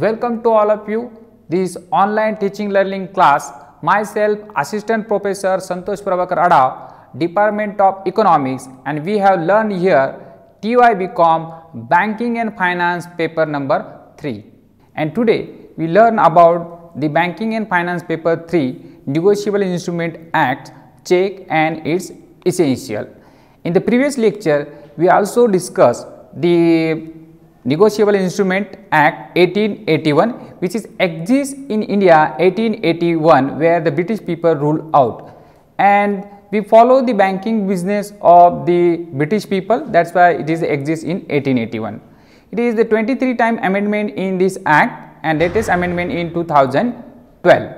Welcome to all of you. This online teaching learning class. Myself, Assistant Professor Santosh Prabhakar Ada, Department of Economics, and we have learned here TY/BCom Banking and Finance paper number 3. And today we learn about the Banking and Finance paper 3, Negotiable Instrument Act, check and its essential. In the previous lecture, we also discussed the Negotiable Instrument Act 1881, which exists in India 1881, where the British people ruled out, and we follow the banking business of the British people. That's why it exists in 1881. It is the 23rd amendment in this act and latest amendment in 2012.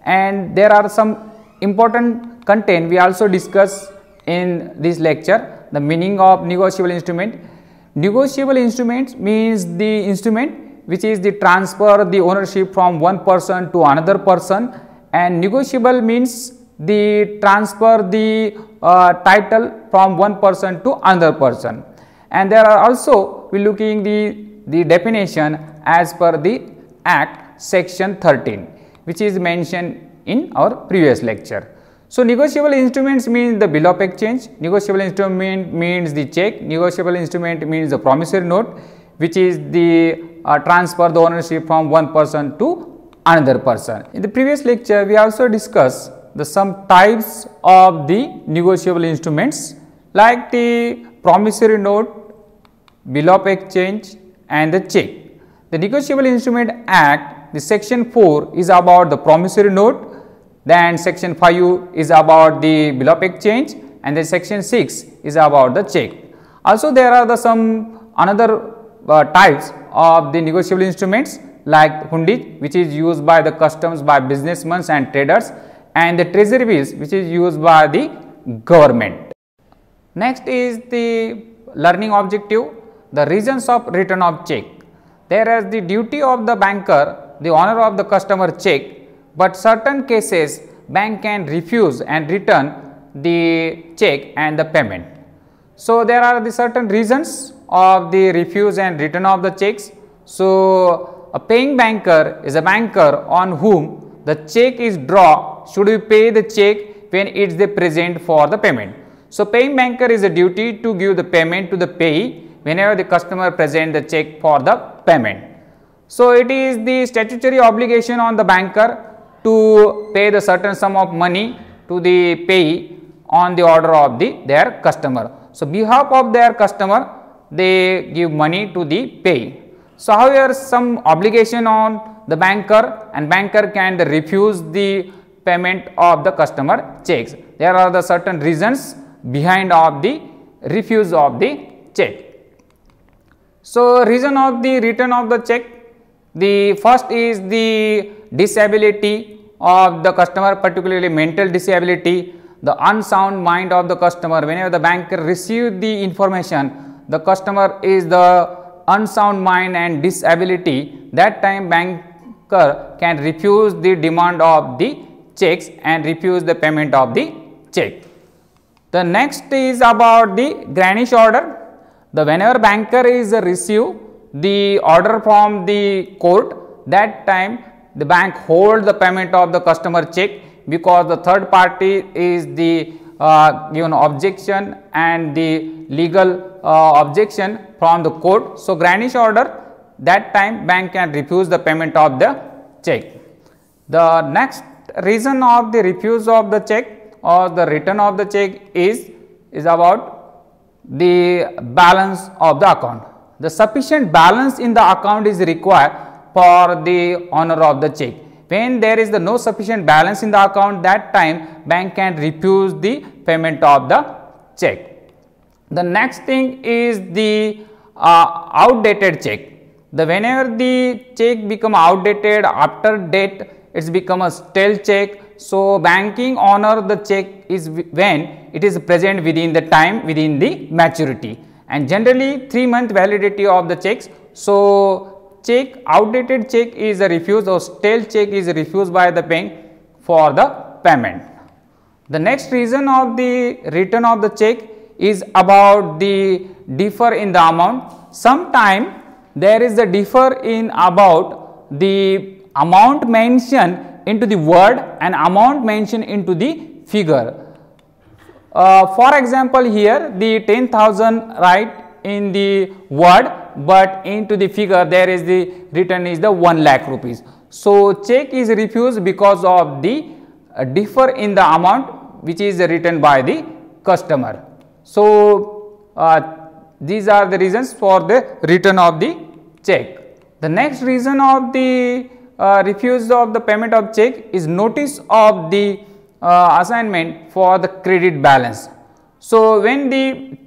And there are some important content we also discuss in this lecture. The meaning of negotiable instrument. Negotiable instruments means the instrument which is the transfer the ownership from one person to another person, and negotiable means the transfer the title from one person to another person. And there are also we looking the definition as per the Act section 13, which is mentioned in our previous lecture. So, negotiable instruments means the bill of exchange, negotiable instrument means the check, negotiable instrument means the promissory note, which is the transfer the ownership from one person to another person. In the previous lecture, we also discussed some types of the negotiable instruments like the promissory note, bill of exchange and the check. The Negotiable Instrument Act, the section 4 is about the promissory note, then section 5 is about the bill of exchange, and then section 6 is about the check. Also there are some another types of the negotiable instruments like hundi, which is used by the customs by businessmen and traders, and the treasury bills, which is used by the government. Next is the learning objective, the reasons of return of check. There is the duty of the banker, the honor of the customer check, but certain cases bank can refuse and return the check and the payment. So, there are the certain reasons of the refuse and return of the checks. So, a paying banker is a banker on whom the check is drawn should we pay the check when it is the present for the payment. So, paying banker is a duty to give the payment to the payee whenever the customer present the check for the payment. So, it is the statutory obligation on the banker to pay the certain sum of money to the payee on the order of their customer. So, behalf of their customer, they give money to the payee. So, however, some obligation on the banker, and banker can refuse the payment of the customer checks. There are the certain reasons behind of the refuse of the check. So, reason of the return of the check. The first is the disability of the customer, particularly mental disability, the unsound mind of the customer. Whenever the banker receives the information, the customer is the unsound mind and disability, that time banker can refuse the demand of the checks and refuse the payment of the check. The next is about the garnish order. The whenever banker is receive the order from the court, that time the bank hold the payment of the customer check, because the third party is the given objection and the legal objection from the court. So, garnish order, that time bank can refuse the payment of the check. The next reason of the refuse of the check or the return of the check is about the balance of the account. The sufficient balance in the account is required for the honor of the check. When there is no sufficient balance in the account, that time bank can refuse the payment of the check. The next thing is the outdated check. The whenever the check become outdated after date, it's become a stale check. So, banking honor the check is when it is present within the time within the maturity, and generally 3-month validity of the checks. So, check outdated check is a refused or stale check is refused by the bank for the payment. The next reason of the return of the check is about the differ in the amount. Sometime there is a differ in about the amount mentioned into the word and amount mentioned into the figure. For example, here the 10,000 right in the word, but into the figure there is the written is the 1 lakh rupees. So check is refused because of the differ in the amount which is written by the customer. So these are the reasons for the return of the check. The next reason of the refusal of the payment of check is notice of the assignment for the credit balance. So when the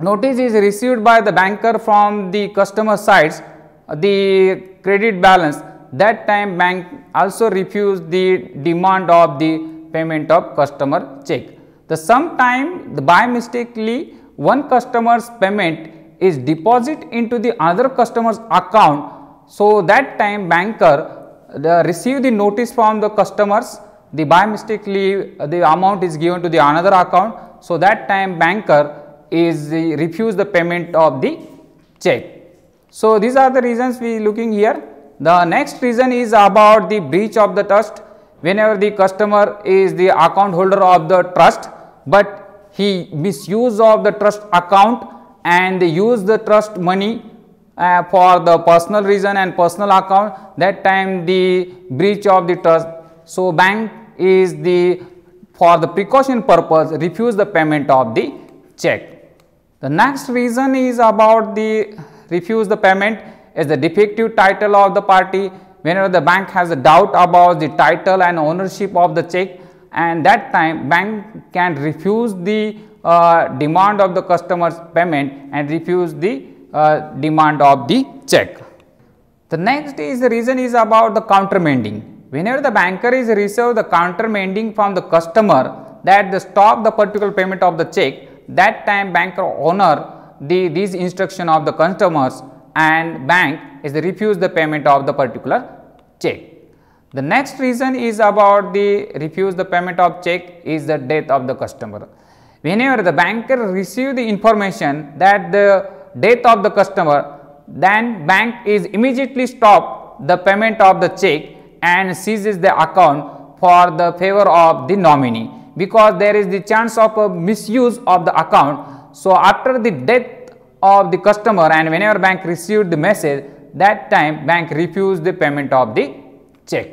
notice is received by the banker from the customer sides, the credit balance, that time bank also refuse the demand of the payment of customer check. The sometime by mistakenly one customer's payment is deposit into the other customer's account. So that time banker receive the notice from the customers, the by mistakenly the amount is given to the another account. So that time banker is refuse the payment of the check. So these are the reasons we looking here. The next reason is about the breach of the trust. Whenever the customer is the account holder of the trust, but he misuse of the trust account and they use the trust money for the personal reason and personal account, that time the breach of the trust. So bank is the for the precaution purpose refuse the payment of the check. The next reason is about the refuse the payment is the defective title of the party. Whenever the bank has a doubt about the title and ownership of the check, and that time bank can refuse the demand of the customer's payment and refuse the demand of the check. The next is the reason is about the countermanding. Whenever the banker is receive the countermanding from the customer that they stop the particular payment of the check, that time banker honor these instruction of the customers and bank is refuse the payment of the particular check. The next reason is about the refuse the payment of check is the death of the customer. Whenever the banker receive the information that the death of the customer, then bank is immediately stop the payment of the check and seizes the account for the favor of the nominee, because there is the chance of a misuse of the account. So after the death of the customer and whenever bank received the message, that time bank refuse the payment of the check.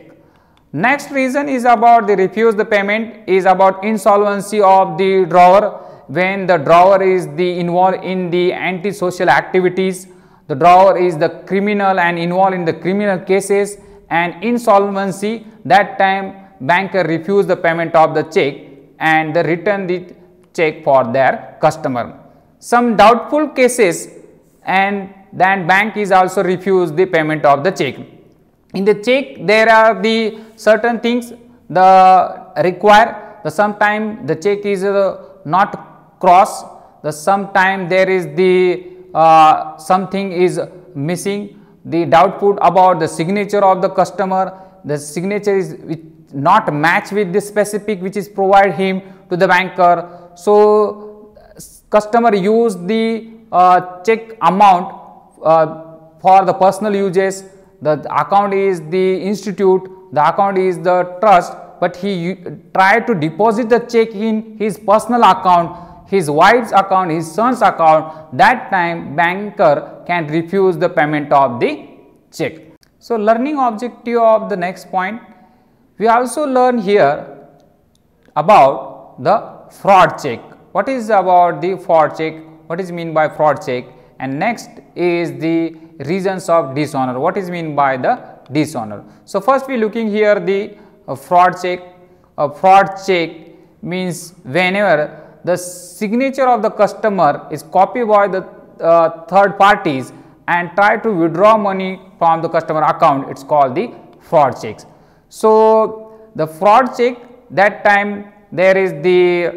Next reason is about the refuse the payment is about insolvency of the drawer. When the drawer is the involved in the antisocial activities, the drawer is the criminal and involved in the criminal cases and insolvency, that time banker refuse the payment of the check and they return the check for their customer. Some doubtful cases and then bank is also refuse the payment of the check. In the check there are the certain things the require, the sometime the check is not cross, the sometime there is the something is missing, the doubtful about the signature of the customer, the signature is not match with the specific which is provide him to the banker. So customer use the check amount for the personal uses, the account is the institute, the account is the trust, but he try to deposit the check in his personal account, his wife's account, his son's account, that time banker can refuse the payment of the check. So learning objective of the next point, we also learn here about the fraud check. What is about the fraud check? What is mean by fraud check? And next is the reasons of dishonor. What is mean by the dishonor? So first we looking here the fraud check. A fraud check means whenever the signature of the customer is copied by the third parties and try to withdraw money from the customer account, it's called the fraud checks. So the fraud check, that time there is the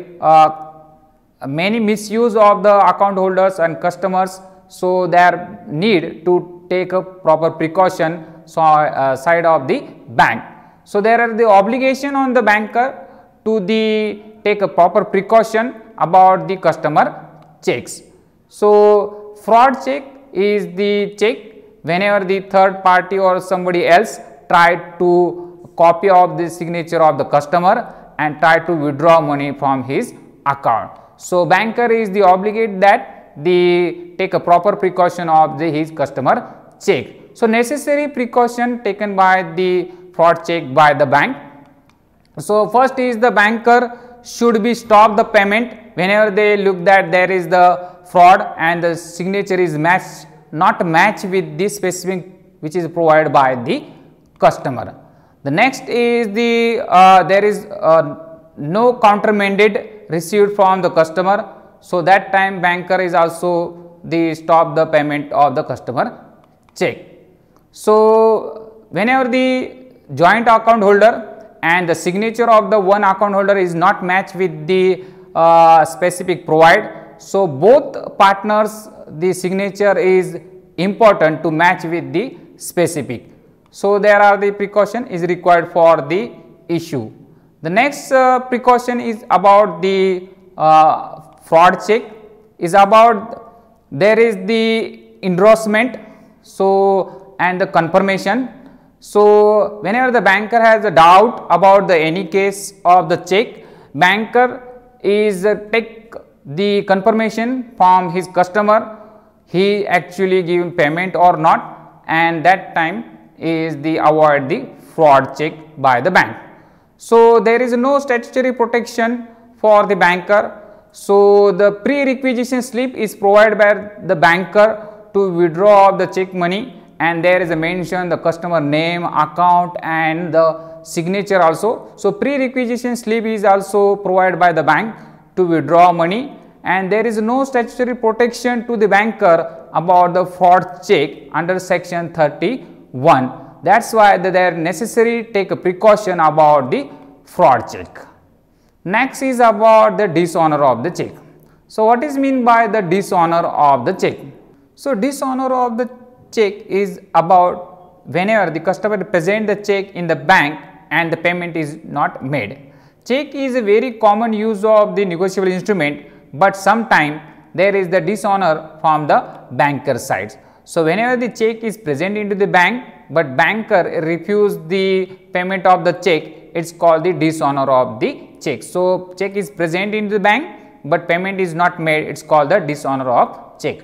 many misuse of the account holders and customers, so there need to take a proper precaution side of the bank. So there are the obligation on the banker to take a proper precaution about the customer checks. So fraud check is the check whenever the third party or somebody else tried to copy of the signature of the customer and try to withdraw money from his account. So, banker is the obligate that the take a proper precaution of his customer check. So, necessary precaution taken by the fraud check by the bank. So, first is the banker should be stop the payment whenever they look that there is the fraud and the signature is not matched with the specific which is provided by the customer. The next is the there is no countermanded received from the customer. So, that time banker is also the stop the payment of the customer check. So, whenever the joint account holder and the signature of the one account holder is not matched with the specific provide. So, both partners the signature is important to match with the specific. So, there are the precaution is required for the issue. The next precaution is about the fraud check is about there is the endorsement. So, and the confirmation. So, whenever the banker has a doubt about the any case of the check, banker is take the confirmation from his customer, he actually give payment or not, and that time is the avoid the fraud check by the bank. So, there is no statutory protection for the banker. So, the pre-requisition slip is provided by the banker to withdraw of the check money, and there is a mention the customer name, account and the signature also. So, pre-requisition slip is also provided by the bank to withdraw money, and there is no statutory protection to the banker about the fraud check under section 31. That is why they are necessary take a precaution about the fraud check. Next is about the dishonor of the check. So, what is mean by the dishonor of the check? So, dishonor of the check is about whenever the customer present the check in the bank and the payment is not made. Check is a very common use of the negotiable instrument, but sometime there is the dishonor from the banker side. So, whenever the check is present into the bank, but banker refuse the payment of the check, it is called the dishonor of the check. So, check is present into the bank, but payment is not made, it is called the dishonor of check.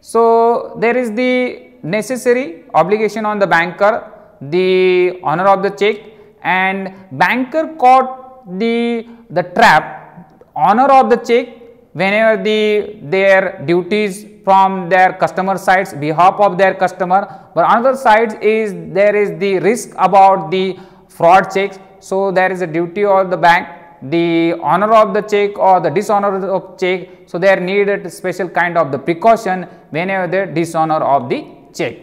So, there is the necessary obligation on the banker, the honor of the check, and banker caught the trap honor of the check whenever their duties from their customer sides behalf of their customer, but another side is there is the risk about the fraud checks. So, there is a duty of the bank, the honor of the check or the dishonor of check. So, they are needed special kind of the precaution whenever the dishonor of the check.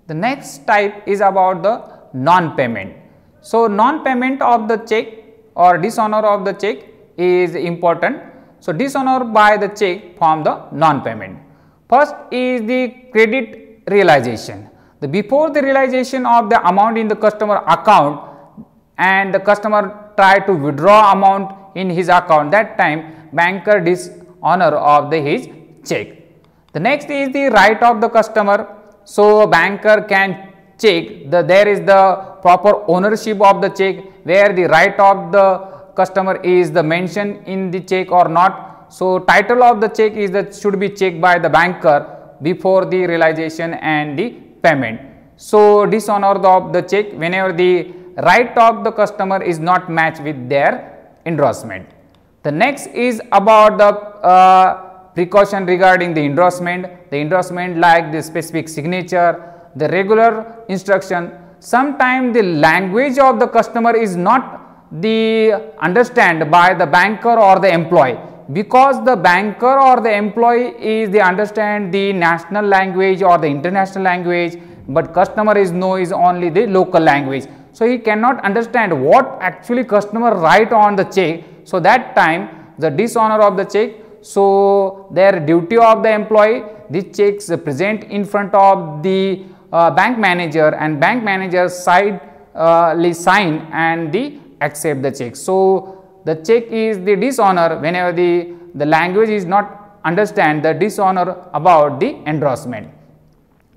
The next type is about the non-payment. So, non-payment of the check or dishonor of the check is important. So, dishonor by the check from the non-payment. First is the credit realization. Before the realization of the amount in the customer account and the customer try to withdraw amount in his account, that time banker dishonor of his check. The next is the right of the customer. So, banker can check there is the proper ownership of the check, where the right of the customer is the mention in the check or not. So, title of the check is that should be checked by the banker before the realization and the payment. So, dishonor of the check whenever the right of the customer is not matched with their endorsement. The next is about the precaution regarding the endorsement. The endorsement like the specific signature, the regular instruction. Sometimes the language of the customer is not the understand by the banker or the employee, because the banker or the employee is the understand the national language or the international language, but customer is only the local language. So, he cannot understand what actually customer write on the check. So, that time the dishonor of the check. So, their duty of the employee, the checks present in front of the bank manager, and bank manager sign and accept the check. So, the check is the dishonor whenever the language is not understand the dishonor about the endorsement.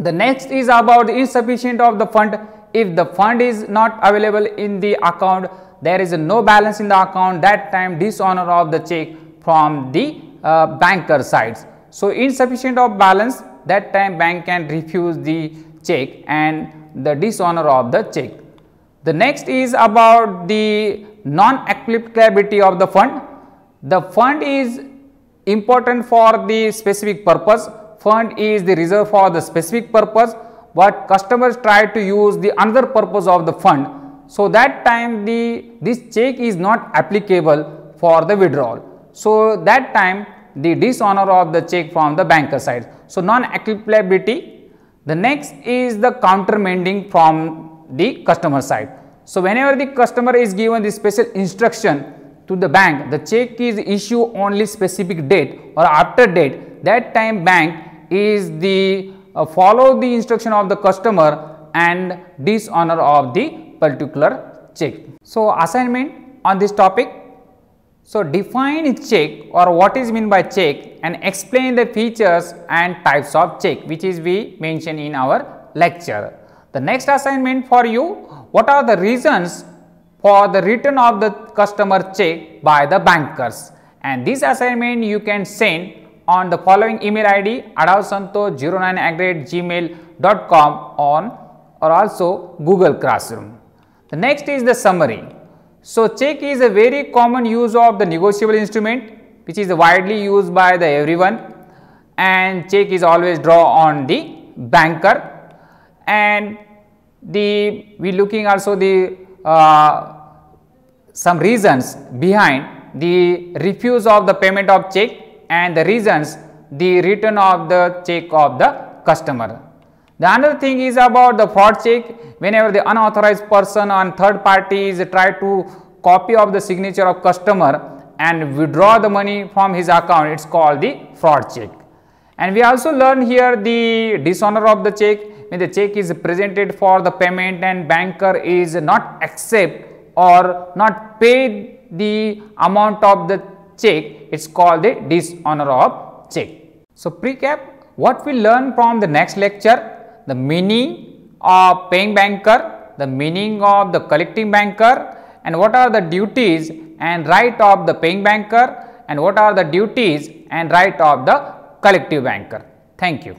The next is about insufficient of the fund. If the fund is not available in the account, there is no balance in the account, that time dishonor of the check from the banker sides. So, insufficient of balance, that time bank can refuse the check and the dishonor of the check. The next is about the non-applicability of the fund. The fund is important for the specific purpose. Fund is the reserve for the specific purpose, but customers try to use the another purpose of the fund. So, that time this check is not applicable for the withdrawal. So, that time the dishonor of the check from the banker side. So, non-applicability. The next is the countermanding from the customer side. So, whenever the customer is given the special instruction to the bank, the check is issued only specific date or after date, that time bank is the follow the instruction of the customer and dishonor of the particular check. So, assignment on this topic. So, define check or what is meant by check and explain the features and types of check, which is we mentioned in our lecture. The next assignment for you, what are the reasons for the return of the customer check by the bankers, and this assignment you can send on the following email ID adavsantosh09@gmail.com on or also Google Classroom. The next is the summary. So, check is a very common use of the negotiable instrument which is widely used by the everyone, and check is always drawn on the banker, and we looking also the some reasons behind the refuse of the payment of check and the reasons the return of the check of the customer. The another thing is about the fraud check. Whenever the unauthorized person and third parties try to copy of the signature of customer and withdraw the money from his account, it is called the fraud check. And we also learn here the dishonor of the check. When the check is presented for the payment and banker is not accept or not pay the amount of the check, it is called the dishonor of check. So, recap what we learn from the next lecture: the meaning of paying banker, the meaning of the collecting banker, and what are the duties and right of the paying banker, and what are the duties and right of the collective banker. Thank you.